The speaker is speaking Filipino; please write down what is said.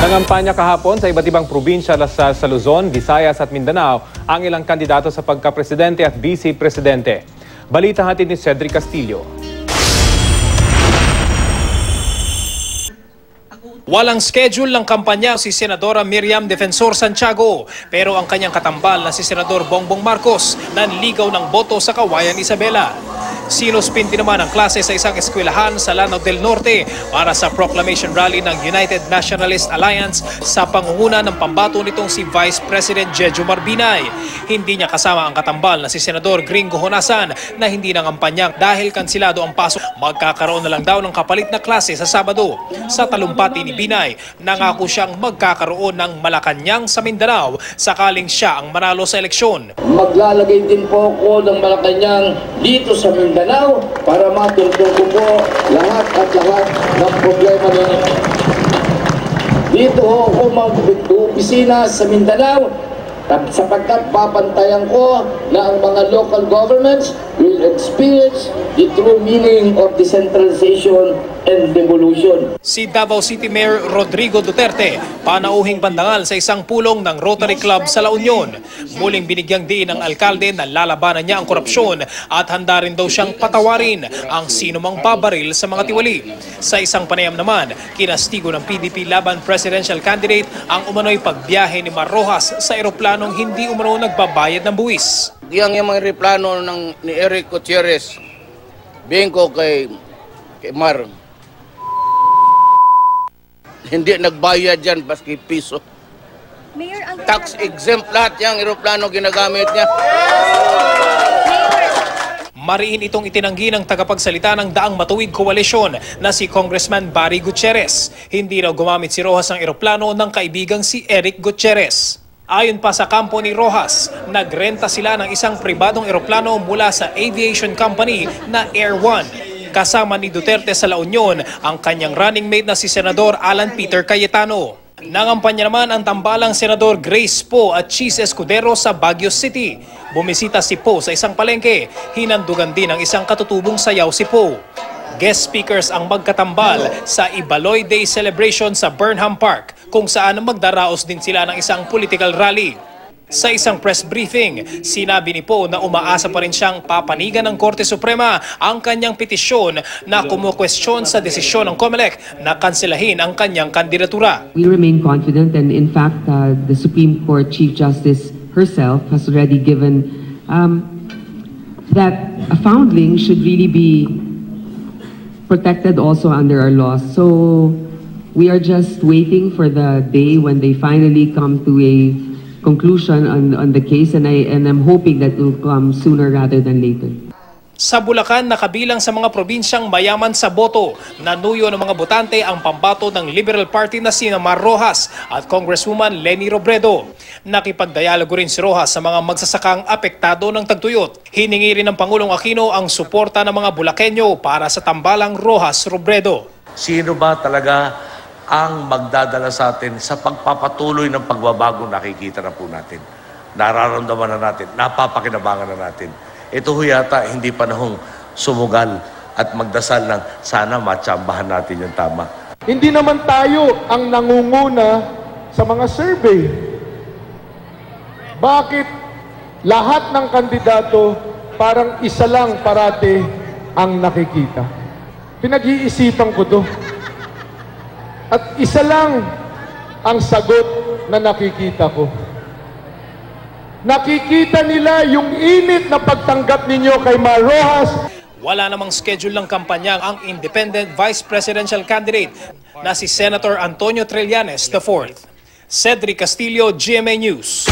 Nangampanya kahapon sa iba't ibang probinsya sa Luzon, Visayas at Mindanao ang ilang kandidato sa pagka-presidente at vice-presidente. Balita hatid ni Cedric Castillo. Walang schedule ng kampanya si Senadora Miriam Defensor Santiago, pero ang kanyang katambal na si Senador Bongbong Marcos nanligaw ng boto sa Kawayan Isabela. Sinuspindi naman ang klase sa isang eskwelahan sa Lanao del Norte para sa proclamation rally ng United Nationalist Alliance sa pangunguna ng pambato nitong si Vice President Jejo Marbinay. Hindi niya kasama ang katambal na si Senador Gringo Honasan na hindi nangampanya dahil kansilado ang pasok. Magkakaroon na lang daw ng kapalit na klase sa Sabado. Sa talumpati ni Binay, nangako siyang magkakaroon ng Malacanang sa Mindanao sakaling siya ang manalo sa eleksyon. Maglalagay din po ako ng Malacanang dito sa Mindanao para matulungan ko po lahat ng problema ninyo. Dito ako mag-opisina sa Mindanao sapagkat papantayan ko na ang mga local governments will experience the true meaning of decentralization and devolution. Si Davao City Mayor Rodrigo Duterte, panauhing bandangal sa isang pulong ng Rotary Club sa La Union. Muling binigyang diin ng alkalde na lalabanan niya ang korupsyon at handa rin daw siyang patawarin ang sinumang babaril sa mga tiwali. Sa isang panayam naman, kinastigo ng PDP laban presidential candidate ang umano'y pagbiyahe ni Mar Rojas sa eroplanong hindi umano nagbabayad ng buwis. Yung mga eroplano ni Eric Gutierrez, bingko kay Mar, hindi nagbayad dyan baski piso. Mayor, Tax exempt lahat yung eroplano ginagamit niya. Mariin itong itinanggi ng tagapagsalita ng Daang Matuwid Koalisyon na si Congressman Barry Gutierrez. Hindi raw gumamit si Rojas ng eroplano ng kaibigang si Eric Gutierrez. Ayon pa sa kampo ni Rojas, nagrenta sila ng isang pribadong eroplano mula sa aviation company na Air One. Kasama ni Duterte sa La Union ang kanyang running mate na si Senador Alan Peter Cayetano. Nangampanya naman ang tambalang Senador Grace Poe at Cheese Escudero sa Baguio City. Bumisita si Poe sa isang palengke, hinandugan din ang isang katutubong sayaw si Poe. Guest speakers ang magkatambal sa Ibaloy Day celebration sa Burnham Park, kung saan magdaraos din sila ng isang political rally. Sa isang press briefing, sinabi ni Poe na umaasa pa rin siyang papanigan ng Korte Suprema ang kanyang petisyon na kumukwestiyon sa desisyon ng COMELEC na kanselahin ang kanyang kandidatura. We remain confident, and in fact, the Supreme Court Chief Justice herself has already given that a foundling should really be protected also under our laws. So we are just waiting for the day when they finally come to a conclusion on the case, and I'm hoping that it will come sooner rather than later. Sa Bulacan, nakabilang sa mga probinsyang mayaman sa boto, nanuyo ng mga botante ang pambato ng Liberal Party na sina Mar Rojas at Congresswoman Leni Robredo. Nakipagdialogo rin si Rojas sa mga magsasakang apektado ng tagtuyot. Hiningi rin ng Pangulong Aquino ang suporta ng mga Bulakenyo para sa tambalang Rojas-Robredo. Sino ba talaga ang magdadala sa atin sa pagpapatuloy ng pagbabago nakikita na po natin? Nararamdaman na natin, napapakinabangan na natin. Ito ho yata hindi panahong sumugal at magdasal ng sana matsambahan natin yung tama. Hindi naman tayo ang nangunguna sa mga survey. Bakit lahat ng kandidato parang isa lang parate ang nakikita? Pinag-iisipan ko to. At isa lang ang sagot na nakikita ko. Nakikita nila yung init na pagtanggap ninyo kay Mar Rojas. Wala namang schedule ng kampanya ang independent vice presidential candidate na si Senator Antonio Trillanes IV. Cedric Castillo, GMA News.